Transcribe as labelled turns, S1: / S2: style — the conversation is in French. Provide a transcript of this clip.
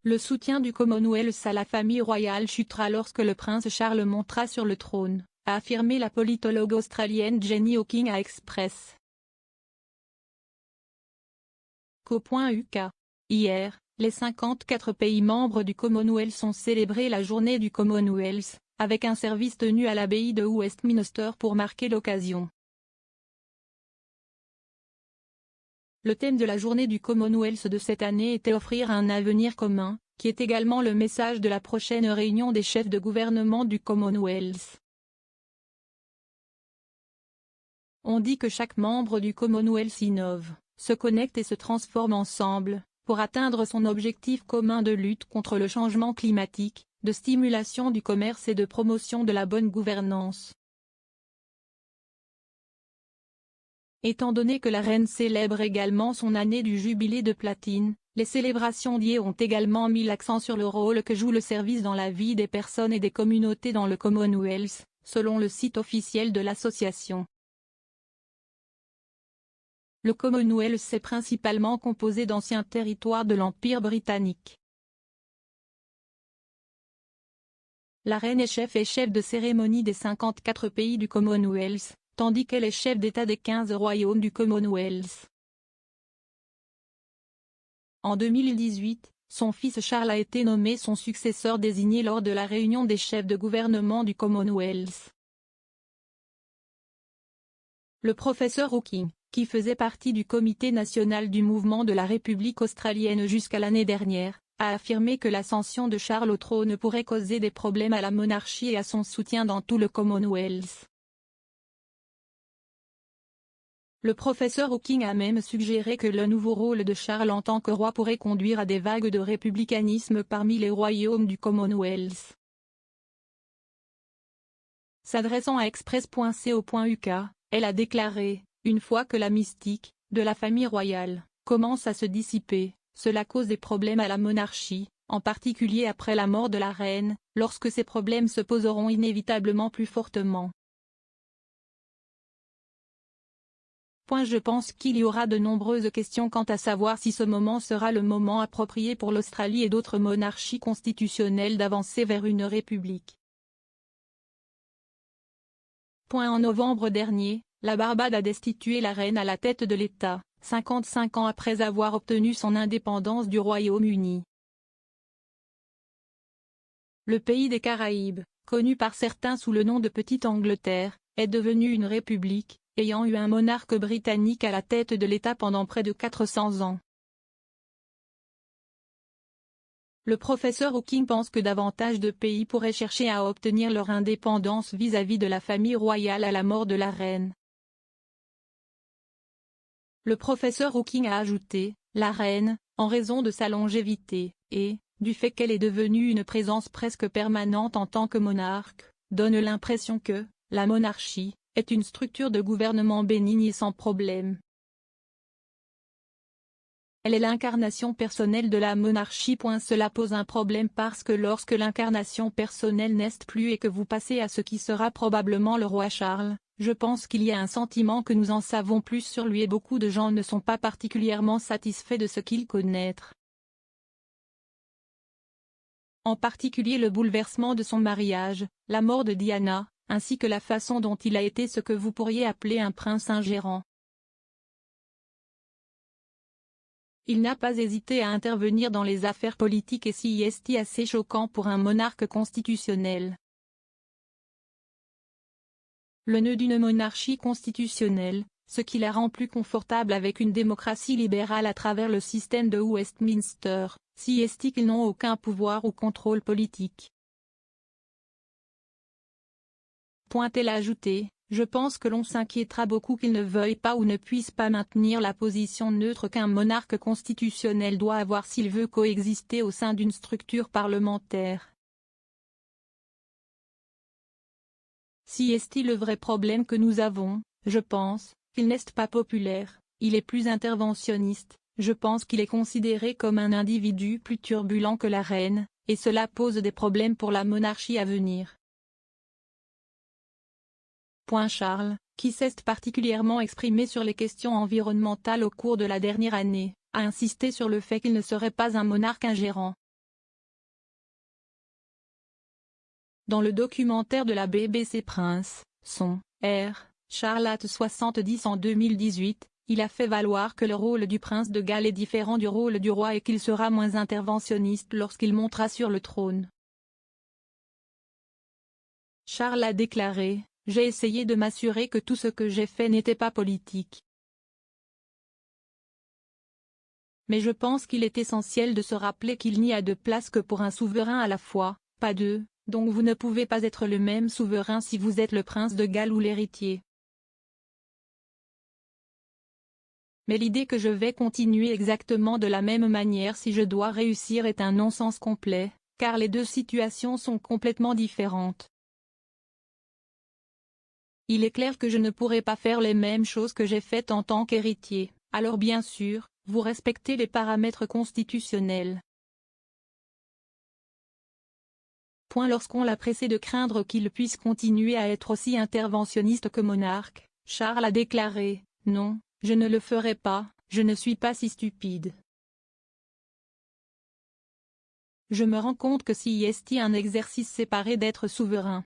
S1: Le soutien du Commonwealth à la famille royale chutera lorsque le prince Charles montera sur le trône, a affirmé la politologue australienne Jenny Hawking à Express. Co.uk. Hier, les 54 pays membres du Commonwealth ont célébré la journée du Commonwealth, avec un service tenu à l'abbaye de Westminster pour marquer l'occasion. Le thème de la journée du Commonwealth de cette année était offrir un avenir commun, qui est également le message de la prochaine réunion des chefs de gouvernement du Commonwealth. On dit que chaque membre du Commonwealth innove, se connecte et se transforme ensemble, pour atteindre son objectif commun de lutte contre le changement climatique, de stimulation du commerce et de promotion de la bonne gouvernance. Étant donné que la reine célèbre également son année du jubilé de platine, les célébrations liées ont également mis l'accent sur le rôle que joue le service dans la vie des personnes et des communautés dans le Commonwealth, selon le site officiel de l'association. Le Commonwealth est principalement composé d'anciens territoires de l'Empire britannique. La reine est chef de cérémonie des 54 pays du Commonwealth, tandis qu'elle est chef d'État des 15 royaumes du Commonwealth. En 2018, son fils Charles a été nommé son successeur désigné lors de la réunion des chefs de gouvernement du Commonwealth. Le professeur Hawking, qui faisait partie du Comité national du mouvement de la République australienne jusqu'à l'année dernière, a affirmé que l'ascension de Charles au trône pourrait causer des problèmes à la monarchie et à son soutien dans tout le Commonwealth. Le professeur Hawking a même suggéré que le nouveau rôle de Charles en tant que roi pourrait conduire à des vagues de républicanisme parmi les royaumes du Commonwealth. S'adressant à express.co.uk, elle a déclaré, une fois que la mystique, de la famille royale, commence à se dissiper, cela cause des problèmes à la monarchie, en particulier après la mort de la reine, lorsque ces problèmes se poseront inévitablement plus fortement. Je pense qu'il y aura de nombreuses questions quant à savoir si ce moment sera le moment approprié pour l'Australie et d'autres monarchies constitutionnelles d'avancer vers une république. En novembre dernier, la Barbade a destitué la reine à la tête de l'État, 55 ans après avoir obtenu son indépendance du Royaume-Uni. Le pays des Caraïbes, connu par certains sous le nom de Petite-Angleterre, est devenu une république, ayant eu un monarque britannique à la tête de l'État pendant près de 400 ans. Le professeur Hawking pense que davantage de pays pourraient chercher à obtenir leur indépendance vis-à-vis de la famille royale à la mort de la reine. Le professeur Hawking a ajouté, la reine, en raison de sa longévité, et, du fait qu'elle est devenue une présence presque permanente en tant que monarque, donne l'impression que, la monarchie, est une structure de gouvernement bénigne et sans problème. Elle est l'incarnation personnelle de la monarchie. Cela pose un problème parce que lorsque l'incarnation personnelle n'est plus et que vous passez à ce qui sera probablement le roi Charles, je pense qu'il y a un sentiment que nous en savons plus sur lui et beaucoup de gens ne sont pas particulièrement satisfaits de ce qu'ils connaissent. En particulier le bouleversement de son mariage, la mort de Diana, ainsi que la façon dont il a été ce que vous pourriez appeler un prince ingérant. Il n'a pas hésité à intervenir dans les affaires politiques et c'est assez choquant pour un monarque constitutionnel. Le nœud d'une monarchie constitutionnelle, ce qui la rend plus confortable avec une démocratie libérale à travers le système de Westminster, c'est qu'ils n'ont aucun pouvoir ou contrôle politique. Elle a ajouté, je pense que l'on s'inquiétera beaucoup qu'il ne veuille pas ou ne puisse pas maintenir la position neutre qu'un monarque constitutionnel doit avoir s'il veut coexister au sein d'une structure parlementaire. C'est le vrai problème que nous avons, je pense, qu'il n'est pas populaire, il est plus interventionniste, je pense qu'il est considéré comme un individu plus turbulent que la reine, et cela pose des problèmes pour la monarchie à venir. Charles, qui s'est particulièrement exprimé sur les questions environnementales au cours de la dernière année, a insisté sur le fait qu'il ne serait pas un monarque ingérant. Dans le documentaire de la BBC Prince, son R. Charles 70 en 2018, il a fait valoir que le rôle du prince de Galles est différent du rôle du roi et qu'il sera moins interventionniste lorsqu'il montera sur le trône. Charles a déclaré : « J'ai essayé de m'assurer que tout ce que j'ai fait n'était pas politique. Mais je pense qu'il est essentiel de se rappeler qu'il n'y a de place que pour un souverain à la fois, pas deux, donc vous ne pouvez pas être le même souverain si vous êtes le prince de Galles ou l'héritier. Mais l'idée que je vais continuer exactement de la même manière si je dois réussir est un non-sens complet, car les deux situations sont complètement différentes. Il est clair que je ne pourrai pas faire les mêmes choses que j'ai faites en tant qu'héritier, alors bien sûr, vous respectez les paramètres constitutionnels. Lorsqu'on l'a pressé de craindre qu'il puisse continuer à être aussi interventionniste que monarque, Charles a déclaré : « Non, je ne le ferai pas, je ne suis pas si stupide. Je me rends compte que si est un exercice séparé d'être souverain. »